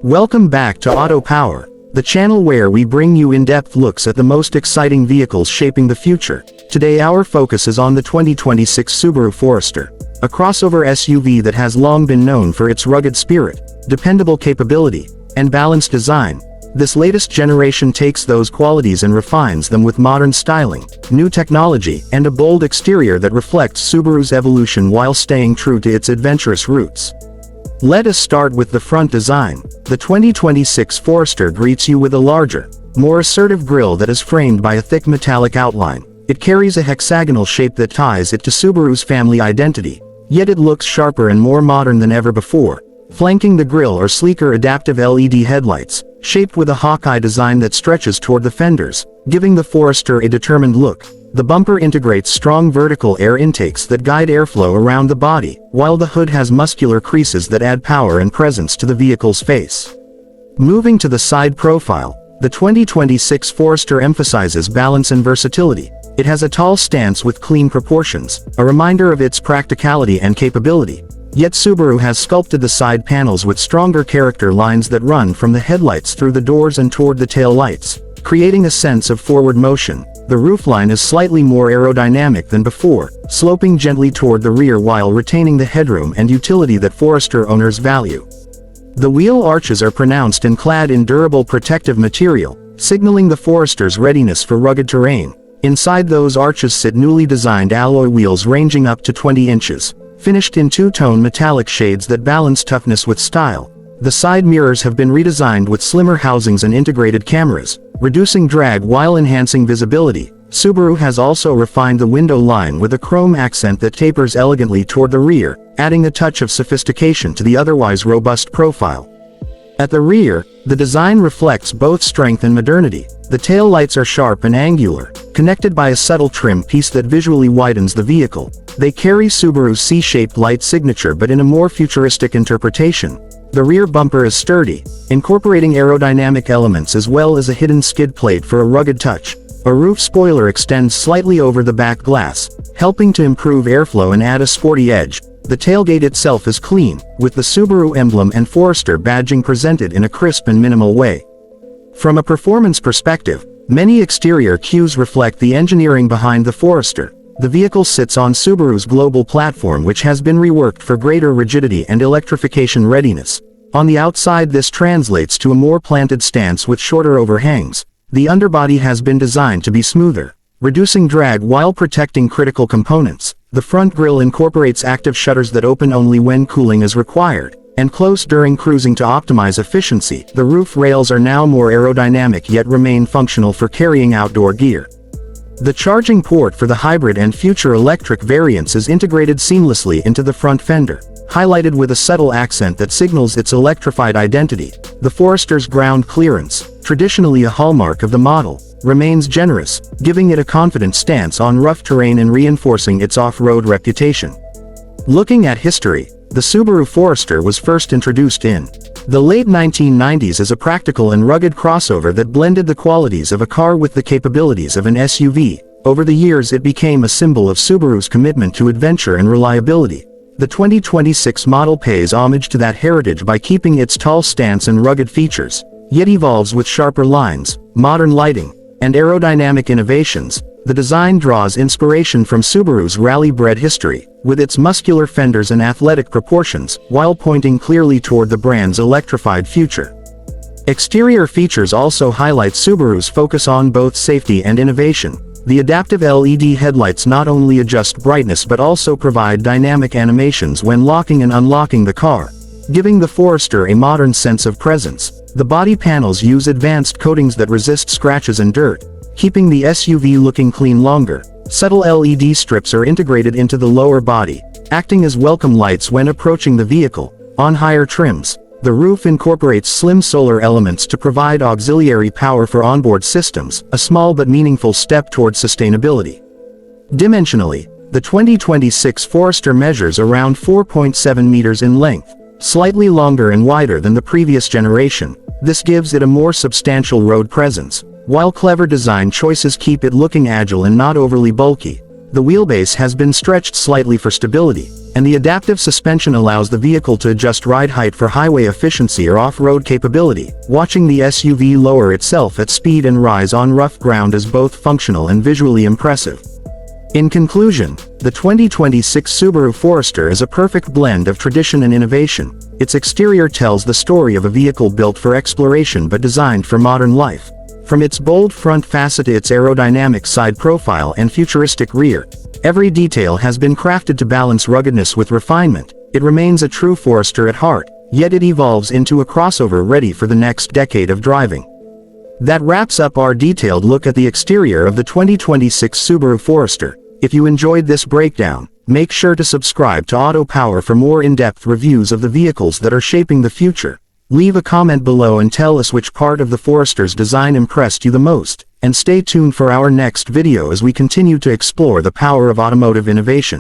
Welcome back to Auto Power, the channel where we bring you in-depth looks at the most exciting vehicles shaping the future. Today our focus is on the 2026 Subaru Forester, a crossover SUV that has long been known for its rugged spirit, dependable capability, and balanced design. This latest generation takes those qualities and refines them with modern styling, new technology, and a bold exterior that reflects Subaru's evolution while staying true to its adventurous roots. Let us start with the front design. The 2026 Forester greets you with a larger, more assertive grille that is framed by a thick metallic outline. It carries a hexagonal shape that ties it to Subaru's family identity, yet it looks sharper and more modern than ever before. Flanking the grille are sleeker adaptive LED headlights, shaped with a Hawkeye design that stretches toward the fenders, giving the Forester a determined look. The bumper integrates strong vertical air intakes that guide airflow around the body, while the hood has muscular creases that add power and presence to the vehicle's face. Moving to the side profile, the 2026 Forester emphasizes balance and versatility. It has a tall stance with clean proportions, a reminder of its practicality and capability. Yet Subaru has sculpted the side panels with stronger character lines that run from the headlights through the doors and toward the tail lights, creating a sense of forward motion. The roofline is slightly more aerodynamic than before, sloping gently toward the rear while retaining the headroom and utility that Forester owners value. The wheel arches are pronounced and clad in durable protective material, signaling the Forester's readiness for rugged terrain. Inside those arches sit newly designed alloy wheels ranging up to 20 inches, finished in two-tone metallic shades that balance toughness with style. The side mirrors have been redesigned with slimmer housings and integrated cameras, reducing drag while enhancing visibility. Subaru has also refined the window line with a chrome accent that tapers elegantly toward the rear, adding a touch of sophistication to the otherwise robust profile. At the rear, the design reflects both strength and modernity. The tail lights are sharp and angular, connected by a subtle trim piece that visually widens the vehicle. They carry Subaru's C-shaped light signature but in a more futuristic interpretation. The rear bumper is sturdy, incorporating aerodynamic elements as well as a hidden skid plate for a rugged touch. A roof spoiler extends slightly over the back glass, helping to improve airflow and add a sporty edge. The tailgate itself is clean, with the Subaru emblem and Forester badging presented in a crisp and minimal way. From a performance perspective, many exterior cues reflect the engineering behind the Forester. The vehicle sits on Subaru's global platform, which has been reworked for greater rigidity and electrification readiness. On the outside, this translates to a more planted stance with shorter overhangs. The underbody has been designed to be smoother, reducing drag while protecting critical components. The front grille incorporates active shutters that open only when cooling is required, and close during cruising to optimize efficiency. The roof rails are now more aerodynamic yet remain functional for carrying outdoor gear. The charging port for the hybrid and future electric variants is integrated seamlessly into the front fender, highlighted with a subtle accent that signals its electrified identity. The Forester's ground clearance, traditionally a hallmark of the model, remains generous, giving it a confident stance on rough terrain and reinforcing its off-road reputation. Looking at history, the Subaru Forester was first introduced in the late 1990s as a practical and rugged crossover that blended the qualities of a car with the capabilities of an SUV. Over the years it became a symbol of Subaru's commitment to adventure and reliability. The 2026 model pays homage to that heritage by keeping its tall stance and rugged features, yet evolves with sharper lines, modern lighting, and aerodynamic innovations. The design draws inspiration from Subaru's rally-bred history, with its muscular fenders and athletic proportions, while pointing clearly toward the brand's electrified future. Exterior features also highlight Subaru's focus on both safety and innovation. The adaptive LED headlights not only adjust brightness but also provide dynamic animations when locking and unlocking the car, giving the Forester a modern sense of presence. The body panels use advanced coatings that resist scratches and dirt, keeping the SUV looking clean longer. Subtle LED strips are integrated into the lower body, acting as welcome lights when approaching the vehicle. On higher trims, the roof incorporates slim solar elements to provide auxiliary power for onboard systems, a small but meaningful step toward sustainability. Dimensionally, the 2026 Forester measures around 4.7 meters in length, slightly longer and wider than the previous generation. This gives it a more substantial road presence, while clever design choices keep it looking agile and not overly bulky. The wheelbase has been stretched slightly for stability, and the adaptive suspension allows the vehicle to adjust ride height for highway efficiency or off-road capability. Watching the SUV lower itself at speed and rise on rough ground is both functional and visually impressive. In conclusion, the 2026 Subaru Forester is a perfect blend of tradition and innovation. Its exterior tells the story of a vehicle built for exploration but designed for modern life. From its bold front facet to its aerodynamic side profile and futuristic rear, every detail has been crafted to balance ruggedness with refinement. It remains a true Forester at heart, yet it evolves into a crossover ready for the next decade of driving. That wraps up our detailed look at the exterior of the 2026 Subaru Forester. If you enjoyed this breakdown, make sure to subscribe to Auto Power for more in-depth reviews of the vehicles that are shaping the future. Leave a comment below and tell us which part of the Forester's design impressed you the most, and stay tuned for our next video as we continue to explore the power of automotive innovation.